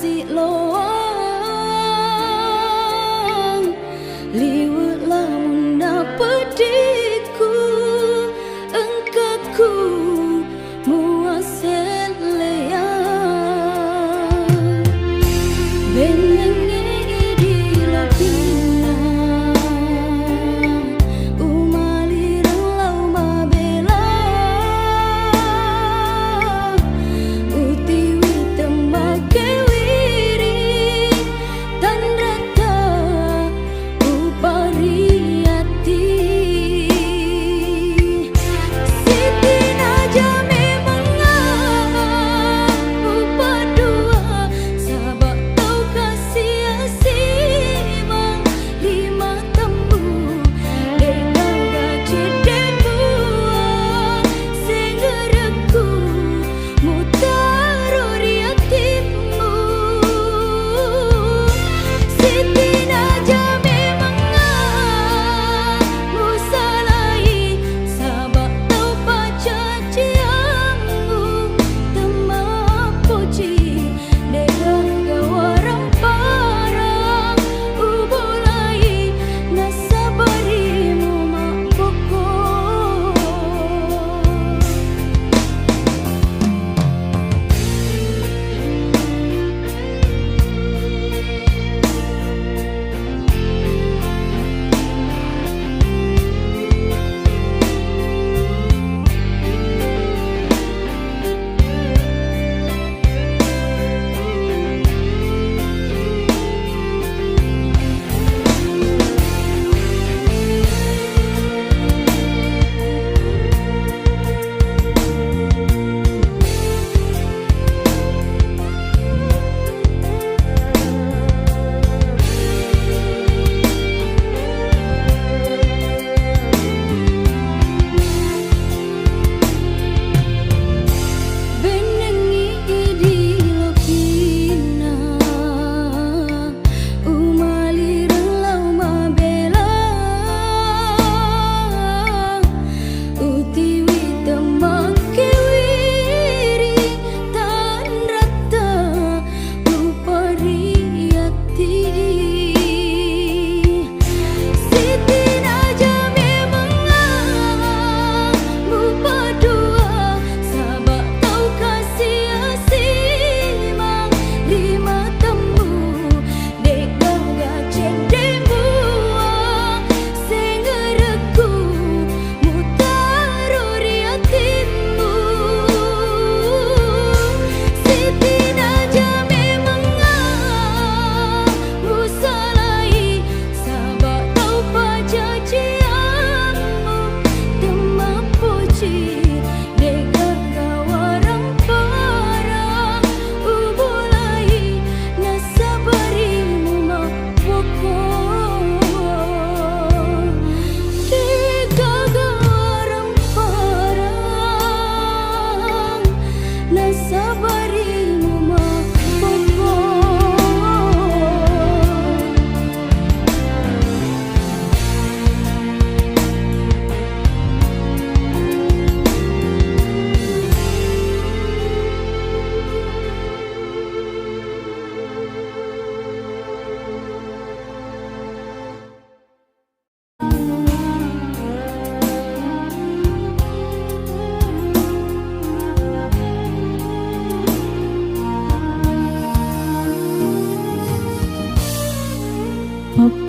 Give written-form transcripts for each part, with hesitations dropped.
kasih loang liwet lamun dapetiku engkaku muasel leang benenge di lapina umalirang lau mabela utiwi temake wiri tanrata upariati sitina jame manga upadua sabak tau kasih asimang lima temu dekang gajeden buah senggereku mutaruri hatimu sitina jame manga musalai sabak tau pacaciamu temapuji dekang gawarang parang ubulai nasabarimu maboko benengi di lapina umalirang lau mabela utiwi temake wiri tanrata upariati sitina jame manga mupadua sabak tau kasih asimang lima temu dekang gajeden buah senggereku mutaruri hatimu sitina jame manga musalai sabak tau pacaciamu temapuji dekang gawarang parang ubulai nasabarimu maboko dekang gawarang parang nasabarimu maboko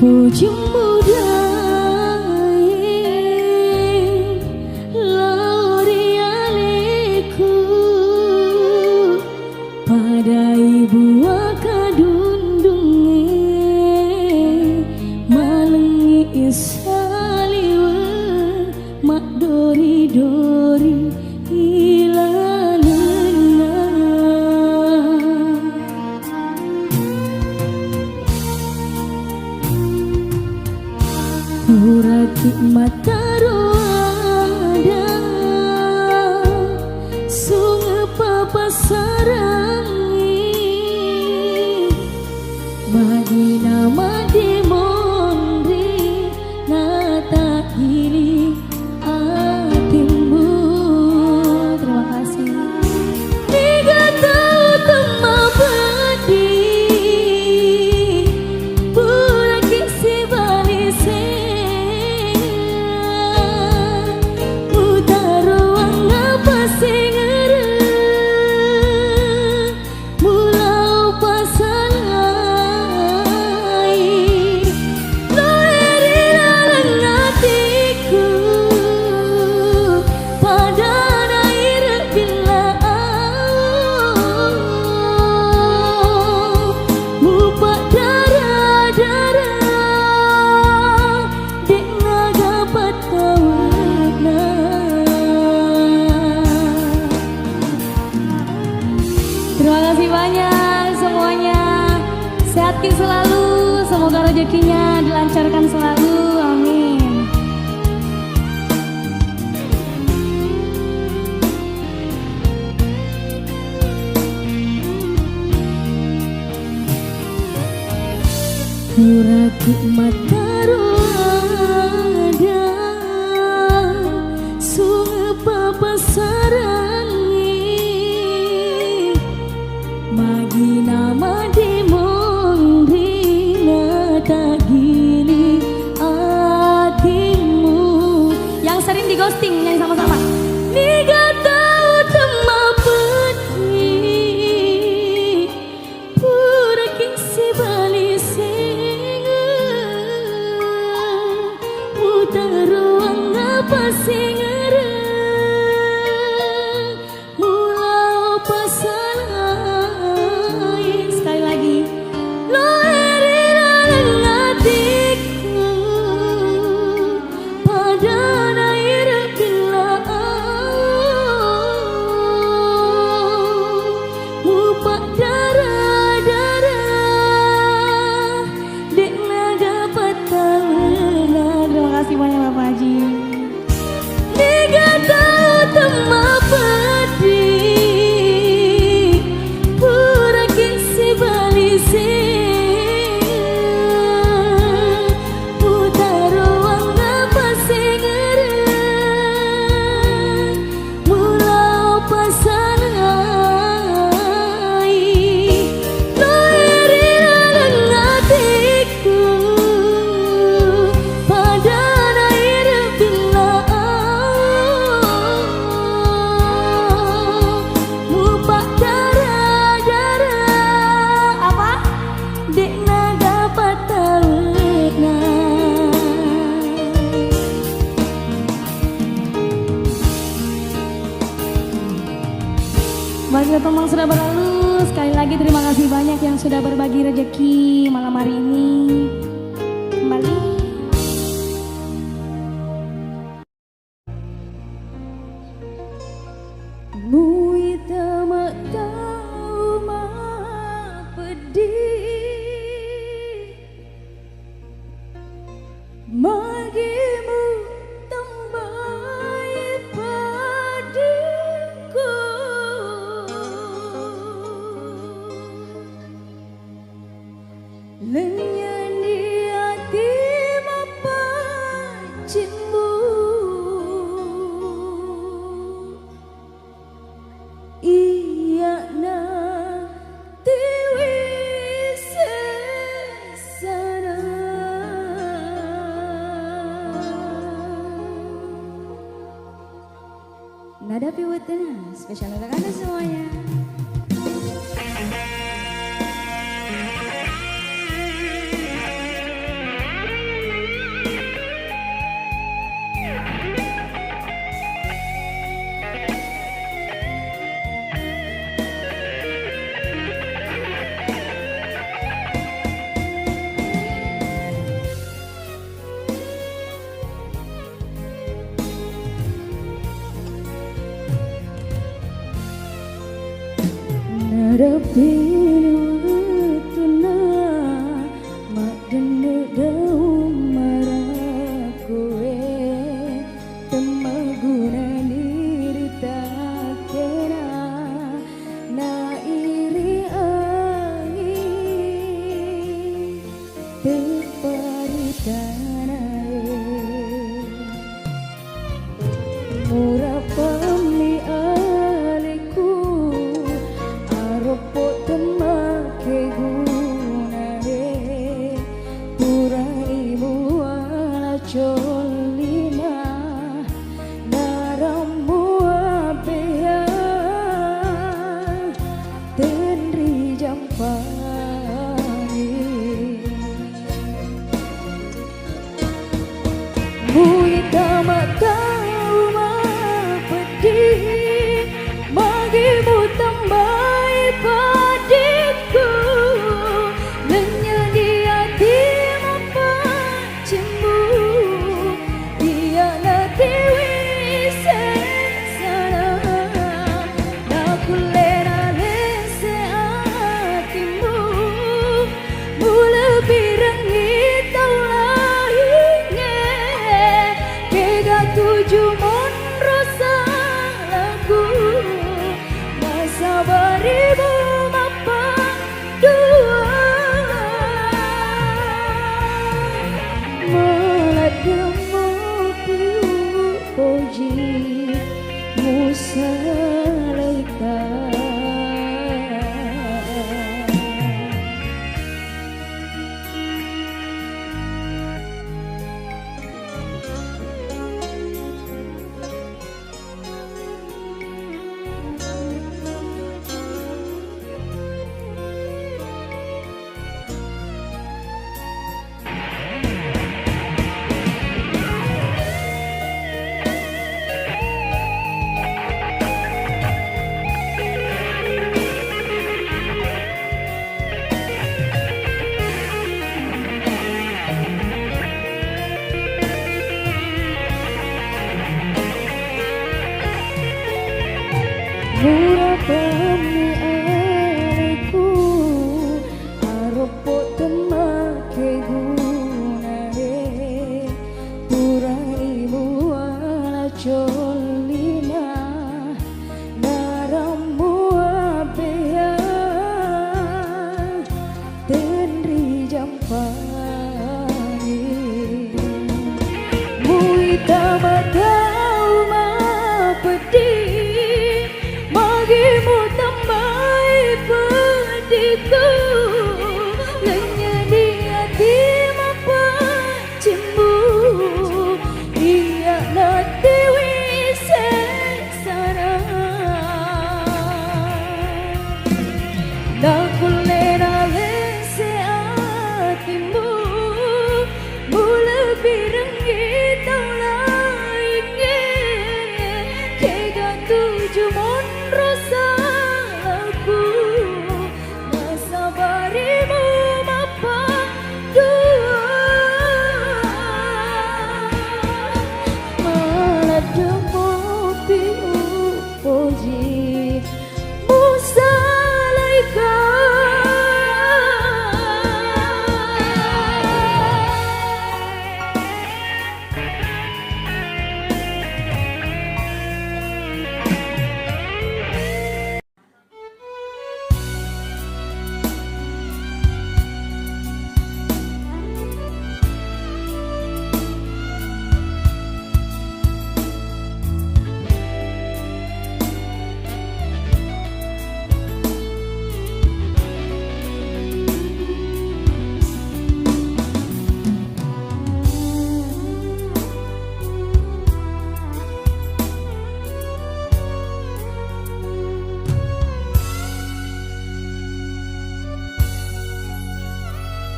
Puji mudai lauri aleku pada ibu akadundunge malengi isaliwe mak dori-dori ilalena Urati mata roada sungai papa sarangi Madina mademondri nata hili hatimu. Terima kasih. Tiga tahun temabadi Sehatkin selalu, semoga rezekinya dilancarkan selalu, amin. Uraku mata roda sungai papa sarangi magi nama demong rina tak gili hatimu. Yang sering di ghosting yang sama-sama ni gak tahu tema pedih pura kisi balik ruang apa singereng mulau pasalai sekali lagi lo erina hatiku pada air bila mupak darah dek naga patah. Terima kasih banyak Bapak Haji. Niga tahu tema pedih pura kisi balisi putar ruang apa singereng mulau pasanai lo erina hatiku bagi teman sudah berlalu, sekali lagi terima kasih banyak yang sudah berbagi rezeki malam hari ini. Kembali. Muita mak tahu mak pedih magimu tambai padiku lenyan di hati mapa cinmu iya na tiwi sesana nada piwatena spesial untuk anda semuanya. Rabbiru tuna mak dene daum marah kowe temaguna nirita kena na iri angin teparitanae murah pami aliku Put them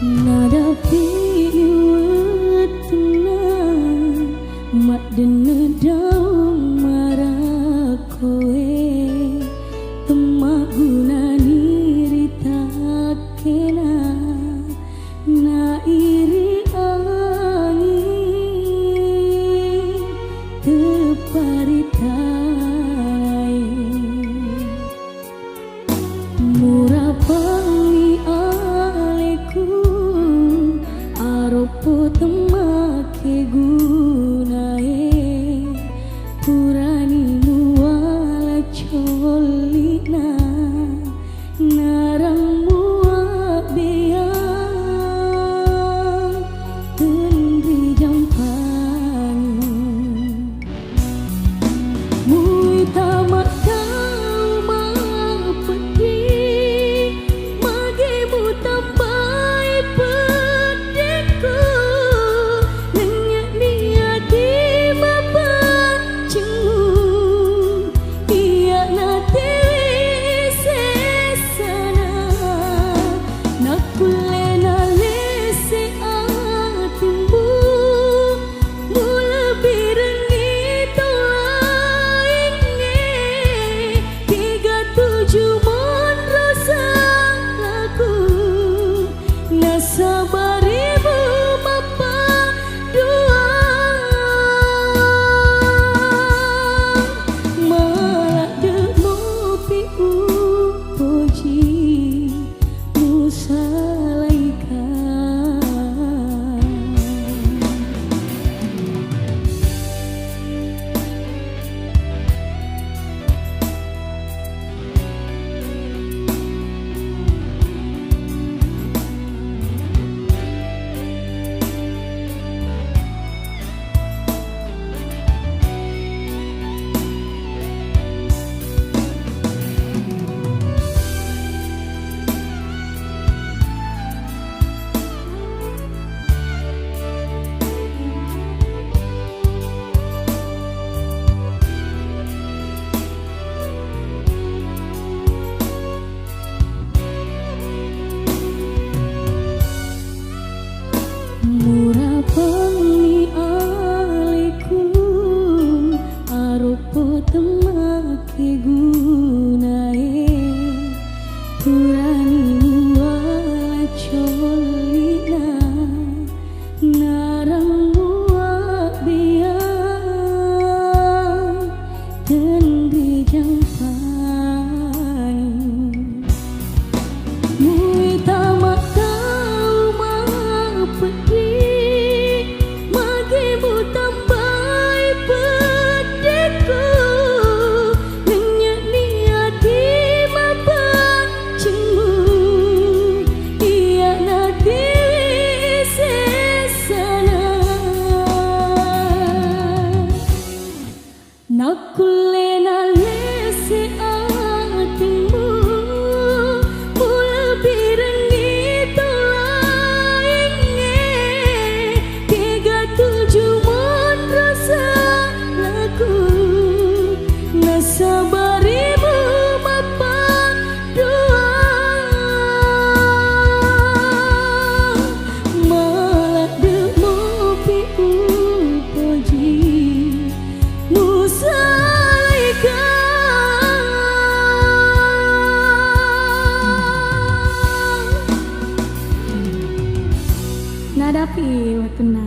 Nadapi wetuna mak dene daung marah kowe temak gunani rita kena na iri angin teparitai murah pangi aleku aropo temake gunae purani muala colina narang muak beang tendri jampangu mui tamak kau mapeti magemu tambai pedeku nenyak niati mapancemu iya nate sesana nakulena lese atimu mula birengi toainge 37 mon rasa laku nasabarimu mapa dua malah demo pi upoji musalaikan murah pangi aleku aropo temake gunae purani muala colina narang muak beang tendri jampangu mui tamak kau mapeti magemu tambai pedeku nenyak niati mapancemu iya nati sesana nakulena lese atimu mula birengi toainge 37 mon rasa laku nasabarimu mapa dua malah demo pi upoji musalaikan nadapi wetuna